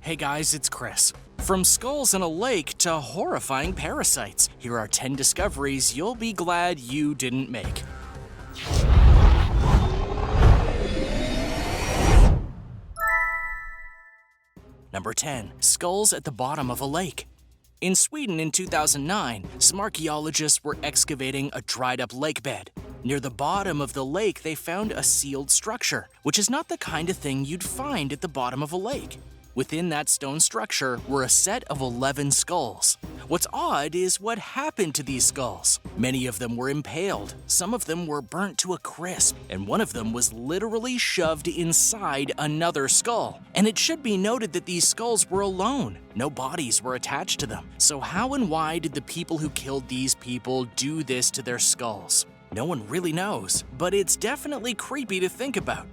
Hey guys, it's Chris. From skulls in a lake to horrifying parasites, here are 10 discoveries you'll be glad you didn't make. Number 10. Skulls at the bottom of a lake. In Sweden in 2009, some archaeologists were excavating a dried-up lake bed. Near the bottom of the lake, they found a sealed structure, which is not the kind of thing you'd find at the bottom of a lake. Within that stone structure were a set of 11 skulls. What's odd is what happened to these skulls. Many of them were impaled, some of them were burnt to a crisp, and one of them was literally shoved inside another skull. And it should be noted that these skulls were alone. No bodies were attached to them. So how and why did the people who killed these people do this to their skulls? No one really knows, but it's definitely creepy to think about.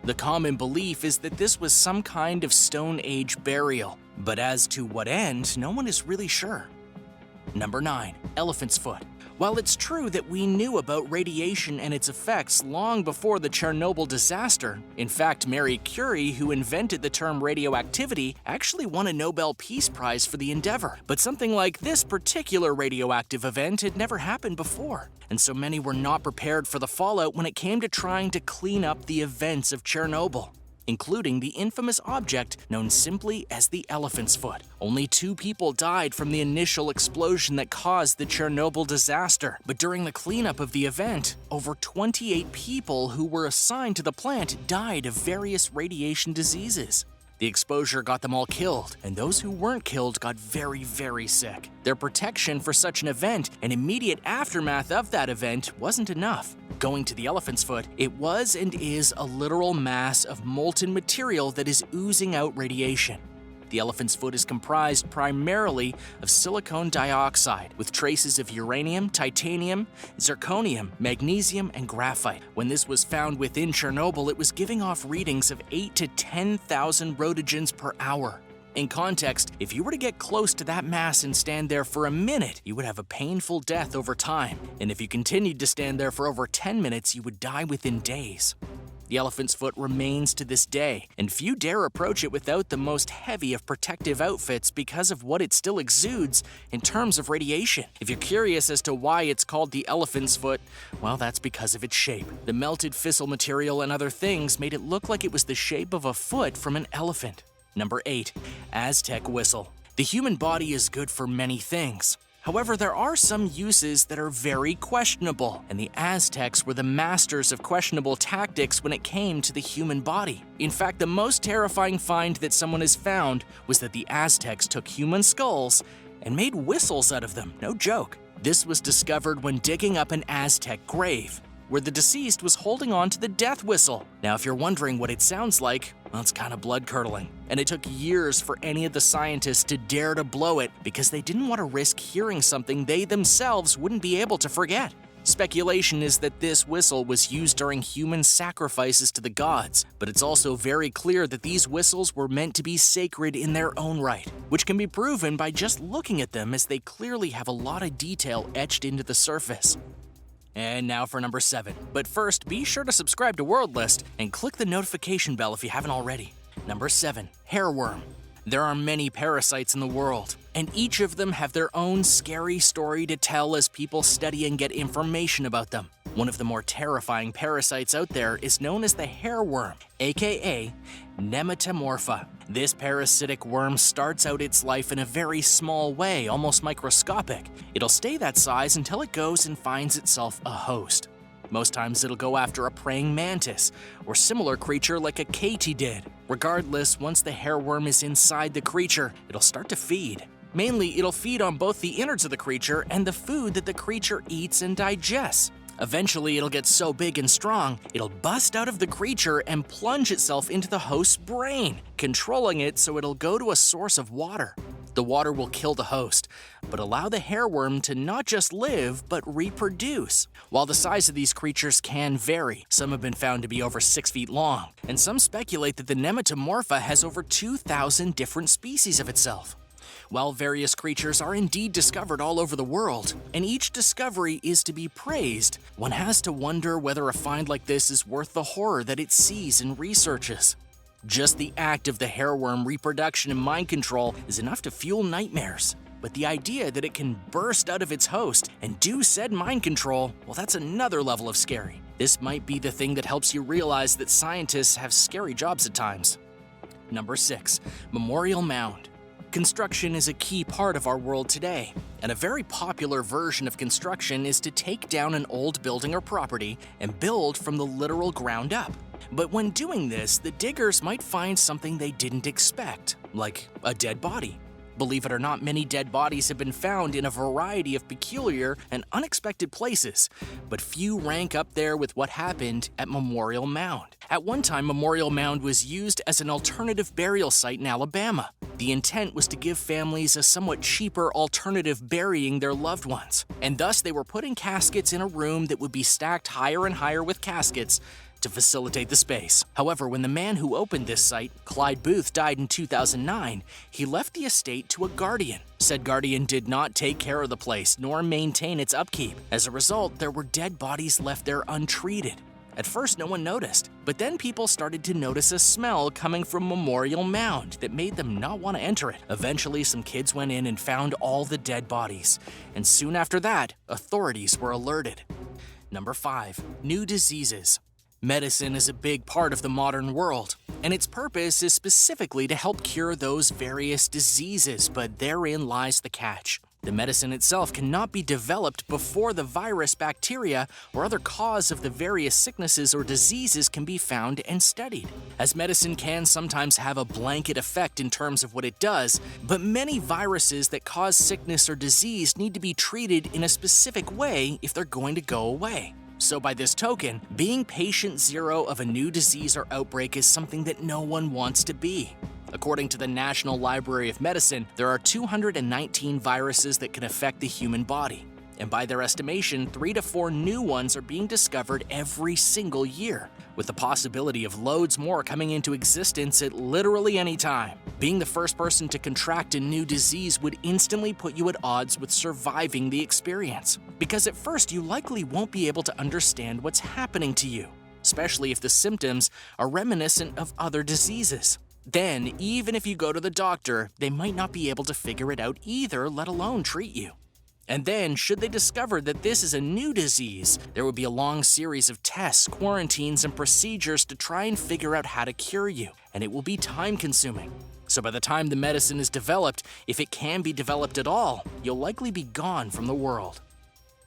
The common belief is that this was some kind of Stone Age burial, but as to what end, no one is really sure. Number 9. Elephant's foot. While it's true that we knew about radiation and its effects long before the Chernobyl disaster, in fact, Marie Curie, who invented the term radioactivity, actually won a Nobel Peace Prize for the endeavor. But something like this particular radioactive event had never happened before, and so many were not prepared for the fallout when it came to trying to clean up the events of Chernobyl, including the infamous object known simply as the elephant's foot. Only 2 people died from the initial explosion that caused the Chernobyl disaster, but during the cleanup of the event, over 28 people who were assigned to the plant died of various radiation diseases. The exposure got them all killed, and those who weren't killed got very, very sick. Their protection for such an event and immediate aftermath of that event wasn't enough. Going to the elephant's foot, it was and is a literal mass of molten material that is oozing out radiation. The elephant's foot is comprised primarily of silicon dioxide with traces of uranium, titanium, zirconium, magnesium, and graphite. When this was found within Chernobyl, it was giving off readings of 8 to 10,000 roentgens per hour. In context, if you were to get close to that mass and stand there for a minute, you would have a painful death over time. And if you continued to stand there for over 10 minutes, you would die within days. The elephant's foot remains to this day, and few dare approach it without the most heavy of protective outfits because of what it still exudes in terms of radiation. If you're curious as to why it's called the elephant's foot, well, that's because of its shape. The melted fissile material and other things made it look like it was the shape of a foot from an elephant. Number 8. AZTEC whistle. The human body is good for many things. However, there are some uses that are very questionable, and the Aztecs were the masters of questionable tactics when it came to the human body. In fact, the most terrifying find that someone has found was that the Aztecs took human skulls and made whistles out of them, no joke. This was discovered when digging up an Aztec grave, where the deceased was holding on to the death whistle. Now, if you're wondering what it sounds like, well, it's kind of blood-curdling. And it took years for any of the scientists to dare to blow it because they didn't want to risk hearing something they themselves wouldn't be able to forget. Speculation is that this whistle was used during human sacrifices to the gods, but it's also very clear that these whistles were meant to be sacred in their own right, which can be proven by just looking at them as they clearly have a lot of detail etched into the surface. And now for number 7. But first, be sure to subscribe to World List and click the notification bell if you haven't already. Number 7. Hairworm. There are many parasites in the world, and each of them have their own scary story to tell as people study and get information about them. One of the more terrifying parasites out there is known as the hairworm, aka Nematomorpha. This parasitic worm starts out its life in a very small way, almost microscopic. It'll stay that size until it goes and finds itself a host. Most times it'll go after a praying mantis or similar creature like a katydid. Regardless, once the hairworm is inside the creature, it'll start to feed. Mainly, it'll feed on both the innards of the creature and the food that the creature eats and digests. Eventually, it'll get so big and strong, it'll bust out of the creature and plunge itself into the host's brain, controlling it so it'll go to a source of water. The water will kill the host, but allow the hairworm to not just live, but reproduce. While the size of these creatures can vary, some have been found to be over 6 feet long, and some speculate that the Nematomorpha has over 2,000 different species of itself. While various creatures are indeed discovered all over the world, and each discovery is to be praised, one has to wonder whether a find like this is worth the horror that it sees and researches. Just the act of the hairworm reproduction and mind control is enough to fuel nightmares. But the idea that it can burst out of its host and do said mind control, well, that's another level of scary. This might be the thing that helps you realize that scientists have scary jobs at times. Number 6. Memorial Mound. Construction is a key part of our world today, and a very popular version of construction is to take down an old building or property and build from the literal ground up. But when doing this, the diggers might find something they didn't expect, like a dead body. Believe it or not, many dead bodies have been found in a variety of peculiar and unexpected places, but few rank up there with what happened at Memorial Mound. At one time, Memorial Mound was used as an alternative burial site in Alabama. The intent was to give families a somewhat cheaper alternative burying their loved ones, and thus they were putting caskets in a room that would be stacked higher and higher with caskets to facilitate the space. However, when the man who opened this site, Clyde Booth, died in 2009, he left the estate to a guardian. Said guardian did not take care of the place nor maintain its upkeep. As a result, there were dead bodies left there untreated. At first, no one noticed, but then people started to notice a smell coming from Memorial Mound that made them not want to enter it. Eventually, some kids went in and found all the dead bodies, and soon after that, authorities were alerted. Number 5. New diseases. Medicine is a big part of the modern world, and its purpose is specifically to help cure those various diseases, but therein lies the catch. The medicine itself cannot be developed before the virus, bacteria, or other cause of the various sicknesses or diseases can be found and studied. As medicine can sometimes have a blanket effect in terms of what it does, but many viruses that cause sickness or disease need to be treated in a specific way if they're going to go away. So by this token, being patient zero of a new disease or outbreak is something that no one wants to be. According to the National Library of Medicine, there are 219 viruses that can affect the human body. And by their estimation, 3 to 4 new ones are being discovered every single year, with the possibility of loads more coming into existence at literally any time. Being the first person to contract a new disease would instantly put you at odds with surviving the experience, because at first you likely won't be able to understand what's happening to you, especially if the symptoms are reminiscent of other diseases. Then, even if you go to the doctor, they might not be able to figure it out either, let alone treat you. And then, should they discover that this is a new disease, there would be a long series of tests, quarantines, and procedures to try and figure out how to cure you, and it will be time-consuming. So by the time the medicine is developed, if it can be developed at all, you'll likely be gone from the world.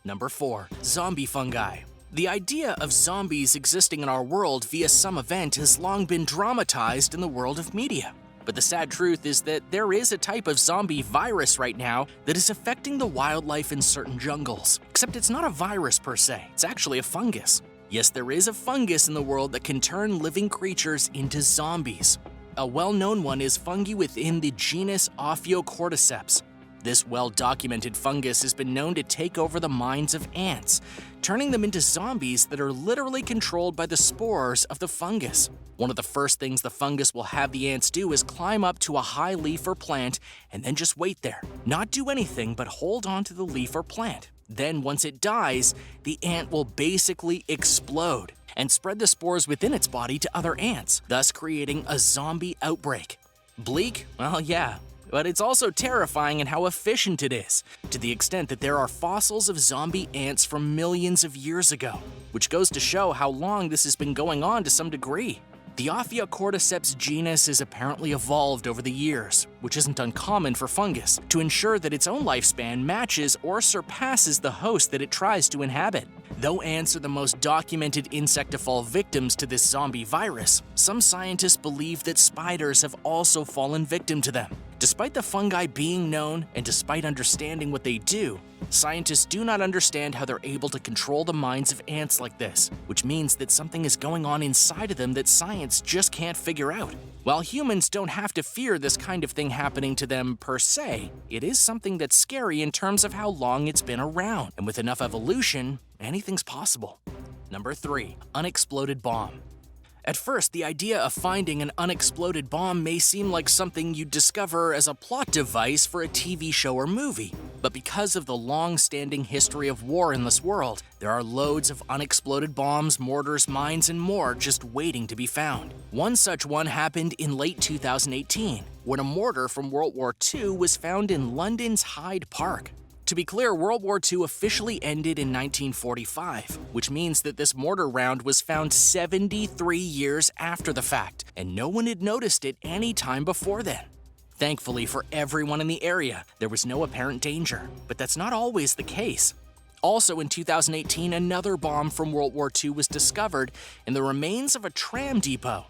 Number 4. Zombie fungi. The idea of zombies existing in our world via some event has long been dramatized in the world of media. But the sad truth is that there is a type of zombie virus right now that is affecting the wildlife in certain jungles. Except it's not a virus per se, it's actually a fungus. Yes, there is a fungus in the world that can turn living creatures into zombies. A well-known one is fungi within the genus Ophiocordyceps. This well-documented fungus has been known to take over the minds of ants, turning them into zombies that are literally controlled by the spores of the fungus. One of the first things the fungus will have the ants do is climb up to a high leaf or plant and then just wait there. Not do anything but hold on to the leaf or plant. Then once it dies, the ant will basically explode and spread the spores within its body to other ants, thus creating a zombie outbreak. Bleak? Well, yeah. But it's also terrifying in how efficient it is, to the extent that there are fossils of zombie ants from millions of years ago, which goes to show how long this has been going on to some degree. The Ophiocordyceps genus has apparently evolved over the years, which isn't uncommon for fungus, to ensure that its own lifespan matches or surpasses the host that it tries to inhabit. Though ants are the most documented insect to fall victims to this zombie virus, some scientists believe that spiders have also fallen victim to them. Despite the fungi being known, and despite understanding what they do, scientists do not understand how they're able to control the minds of ants like this, which means that something is going on inside of them that science just can't figure out. While humans don't have to fear this kind of thing happening to them per se, it is something that's scary in terms of how long it's been around, and with enough evolution, anything's possible. Number 3. Unexploded bomb. At first, the idea of finding an unexploded bomb may seem like something you'd discover as a plot device for a TV show or movie. But because of the long-standing history of war in this world, there are loads of unexploded bombs, mortars, mines, and more just waiting to be found. One such one happened in late 2018, when a mortar from World War II was found in London's Hyde Park. To be clear, World War II officially ended in 1945, which means that this mortar round was found 73 years after the fact, and no one had noticed it any time before then. Thankfully for everyone in the area, there was no apparent danger, but that's not always the case. Also in 2018, another bomb from World War II was discovered in the remains of a tram depot.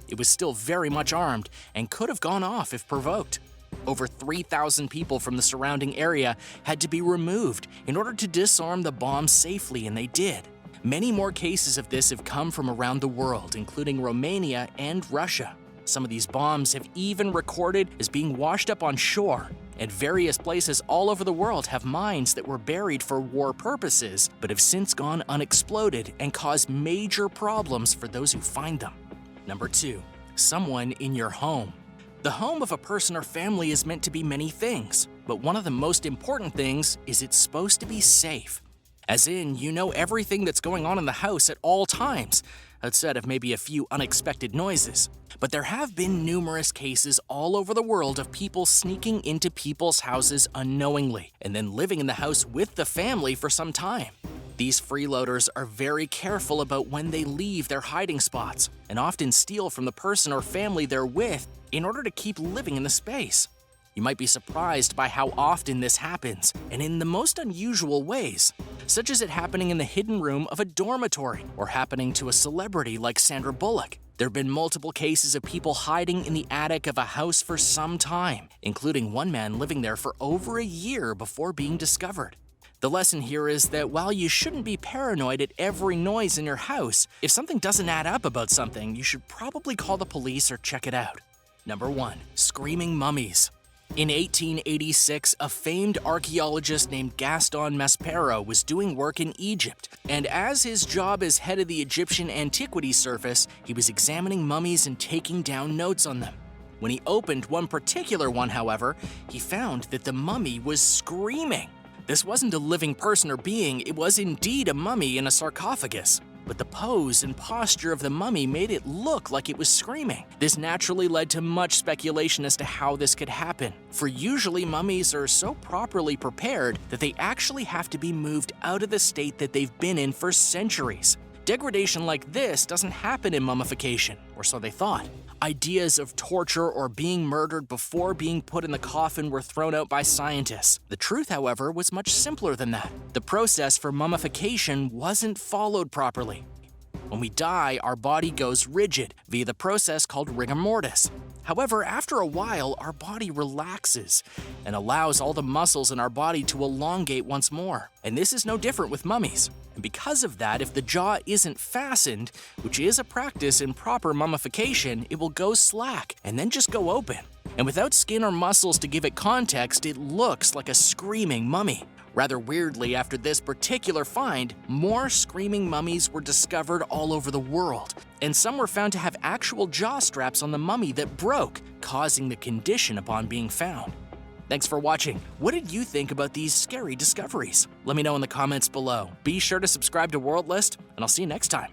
It was still very much armed and could have gone off if provoked. Over 3,000 people from the surrounding area had to be removed in order to disarm the bomb safely, and they did. Many more cases of this have come from around the world, including Romania and Russia. Some of these bombs have even recorded as being washed up on shore, and various places all over the world have mines that were buried for war purposes but have since gone unexploded and caused major problems for those who find them. Number 2. Someone in your home. The home of a person or family is meant to be many things, but one of the most important things is it's supposed to be safe. As in, you know everything that's going on in the house at all times, outside of maybe a few unexpected noises. But there have been numerous cases all over the world of people sneaking into people's houses unknowingly, and then living in the house with the family for some time. These freeloaders are very careful about when they leave their hiding spots, and often steal from the person or family they're with in order to keep living in the space. You might be surprised by how often this happens, and in the most unusual ways, such as it happening in the hidden room of a dormitory or happening to a celebrity like Sandra Bullock. There have been multiple cases of people hiding in the attic of a house for some time, including one man living there for over a year before being discovered. The lesson here is that while you shouldn't be paranoid at every noise in your house, if something doesn't add up about something, you should probably call the police or check it out. Number 1. Screaming mummies. In 1886, a famed archaeologist named Gaston Maspero was doing work in Egypt, and as his job as head of the Egyptian Antiquities Service, he was examining mummies and taking down notes on them. When he opened one particular one, however, he found that the mummy was screaming. This wasn't a living person or being, it was indeed a mummy in a sarcophagus. But the pose and posture of the mummy made it look like it was screaming. This naturally led to much speculation as to how this could happen, for usually mummies are so properly prepared that they actually have to be moved out of the state that they've been in for centuries. Degradation like this doesn't happen in mummification, or so they thought. Ideas of torture or being murdered before being put in the coffin were thrown out by scientists. The truth, however, was much simpler than that. The process for mummification wasn't followed properly. When we die, our body goes rigid via the process called rigor mortis. However, after a while, our body relaxes and allows all the muscles in our body to elongate once more. And this is no different with mummies. And because of that, if the jaw isn't fastened, which is a practice in proper mummification, it will go slack and then just go open. And without skin or muscles to give it context, it looks like a screaming mummy. Rather weirdly, after this particular find, more screaming mummies were discovered all over the world, and some were found to have actual jaw straps on the mummy that broke, causing the condition upon being found. Thanks for watching. What did you think about these scary discoveries? Let me know in the comments below. Be sure to subscribe to World List, and I'll see you next time.